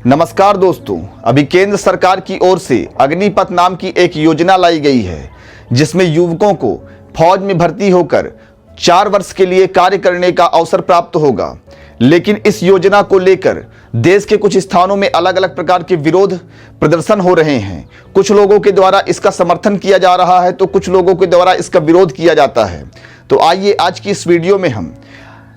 नमस्कार दोस्तों, अभी केंद्र सरकार की ओर से अग्निपथ नाम की एक योजना लाई गई है जिसमें युवकों को फौज में भर्ती होकर 4 वर्ष के लिए कार्य करने का अवसर प्राप्त होगा। लेकिन इस योजना को लेकर देश के कुछ स्थानों में अलग अलग प्रकार के विरोध प्रदर्शन हो रहे हैं। कुछ लोगों के द्वारा इसका समर्थन किया जा रहा है तो कुछ लोगों के द्वारा इसका विरोध किया जाता है। तो आइए आज की इस वीडियो में हम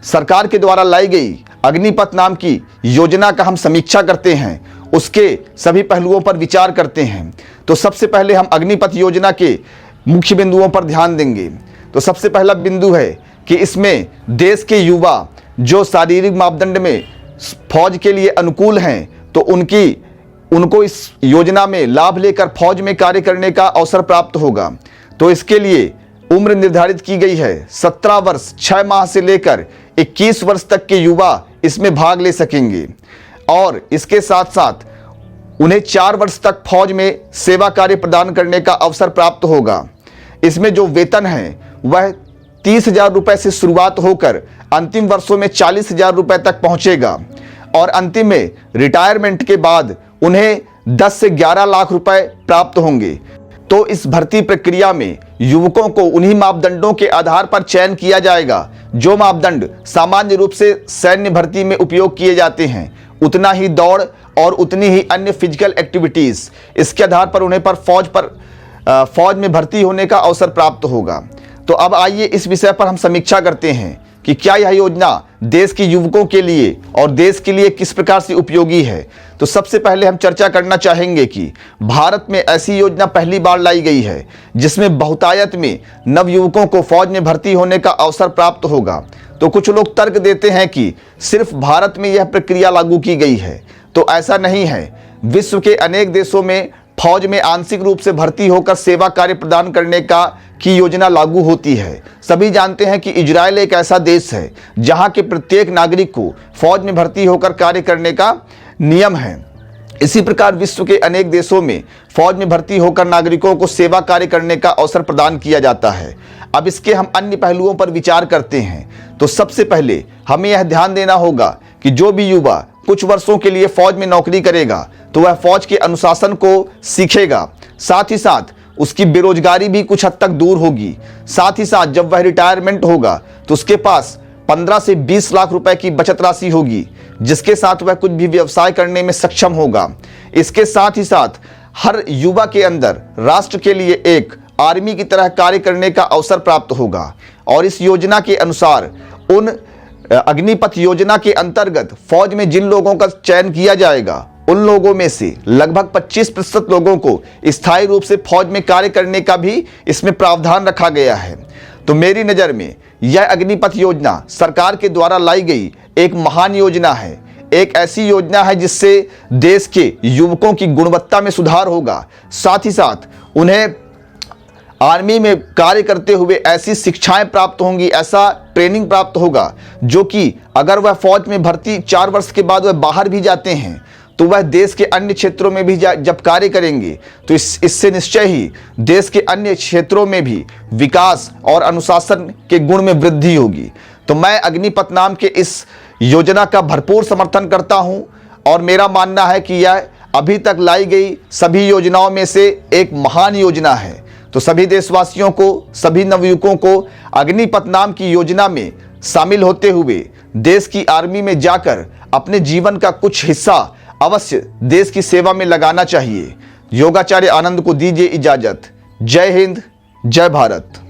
सरकार के द्वारा लाई गई अग्निपथ नाम की योजना का हम समीक्षा करते हैं, उसके सभी पहलुओं पर विचार करते हैं। तो सबसे पहले हम अग्निपथ योजना के मुख्य बिंदुओं पर ध्यान देंगे। तो सबसे पहला बिंदु है कि इसमें देश के युवा जो शारीरिक मापदंड में फौज के लिए अनुकूल हैं तो उनको इस योजना में लाभ लेकर फौज में कार्य करने का अवसर प्राप्त होगा। तो इसके लिए उम्र निर्धारित की गई है। 17 वर्ष 6 माह से लेकर 21 वर्ष तक के युवा इसमें भाग ले सकेंगे और इसके साथ साथ उन्हें 4 वर्ष तक फौज में सेवा कार्य प्रदान करने का अवसर प्राप्त होगा। इसमें जो वेतन है वह 30,000 रुपये से शुरुआत होकर अंतिम वर्षों में 40,000 रुपये तक पहुंचेगा और अंतिम में रिटायरमेंट के बाद उन्हें 10 से 11 लाख रुपए प्राप्त होंगे। तो इस भर्ती प्रक्रिया में युवकों को उन्हीं मापदंडों के आधार पर चयन किया जाएगा जो मापदंड सामान्य रूप से सैन्य भर्ती में उपयोग किए जाते हैं। उतना ही दौड़ और उतनी ही अन्य फिजिकल एक्टिविटीज, इसके आधार पर उन्हें फौज में भर्ती होने का अवसर प्राप्त होगा। तो अब आइए इस विषय पर हम समीक्षा करते हैं कि क्या यह योजना देश के युवकों के लिए और देश के लिए किस प्रकार से उपयोगी है। तो सबसे पहले हम चर्चा करना चाहेंगे कि भारत में ऐसी योजना पहली बार लाई गई है जिसमें बहुतायत में नवयुवकों को फौज में भर्ती होने का अवसर प्राप्त होगा। तो कुछ लोग तर्क देते हैं कि सिर्फ भारत में यह प्रक्रिया लागू की गई है, तो ऐसा नहीं है। विश्व के अनेक देशों में फौज में आंशिक रूप से भर्ती होकर सेवा कार्य प्रदान करने की योजना लागू होती है। सभी जानते हैं कि इजराइल एक ऐसा देश है जहां के प्रत्येक नागरिक को फौज में भर्ती होकर कार्य करने का नियम है। इसी प्रकार विश्व के अनेक देशों में फौज में भर्ती होकर नागरिकों को सेवा कार्य करने का अवसर प्रदान किया जाता है। अब इसके हम अन्य पहलुओं पर विचार करते हैं। तो सबसे पहले हमें यह ध्यान देना होगा कि जो भी युवा कुछ वर्षों के लिए फौज में नौकरी करेगा तो वह फौज के अनुशासन को सीखेगा, साथ ही साथ उसकी बेरोजगारी भी कुछ हद तक दूर होगी। साथ ही साथ जब वह रिटायरमेंट होगा तो उसके पास 15 से 20 लाख रुपए की बचत राशि होगी जिसके साथ वह कुछ भी व्यवसाय करने में सक्षम होगा। इसके साथ ही साथ हर युवा के अंदर राष्ट्र के लिए एक आर्मी की तरह कार्य करने का अवसर प्राप्त होगा। और इस योजना के अनुसार उन अग्निपथ योजना के अंतर्गत फौज में जिन लोगों का चयन किया जाएगा उन लोगों में से लगभग 25% लोगों को स्थायी रूप से फौज में कार्य करने का भी इसमें प्रावधान रखा गया है। तो मेरी नज़र में यह अग्निपथ योजना सरकार के द्वारा लाई गई एक महान योजना है। एक ऐसी योजना है जिससे देश के युवकों की गुणवत्ता में सुधार होगा, साथ ही साथ उन्हें आर्मी में कार्य करते हुए ऐसी शिक्षाएं प्राप्त होंगी, ऐसा ट्रेनिंग प्राप्त होगा जो कि अगर वह फौज में भर्ती 4 वर्ष के बाद वह बाहर भी जाते हैं तो वह देश के अन्य क्षेत्रों में भी जब कार्य करेंगे तो इससे निश्चय ही देश के अन्य क्षेत्रों में भी विकास और अनुशासन के गुण में वृद्धि होगी। तो मैं अग्निपथ नाम के इस योजना का भरपूर समर्थन करता हूं और मेरा मानना है कि यह अभी तक लाई गई सभी योजनाओं में से एक महान योजना है। तो सभी देशवासियों को, सभी नवयुवकों को अग्निपथ नाम की योजना में शामिल होते हुए देश की आर्मी में जाकर अपने जीवन का कुछ हिस्सा अवश्य देश की सेवा में लगाना चाहिए। योगाचार्य आनंद को दीजिए इजाजत। जय हिंद, जय भारत।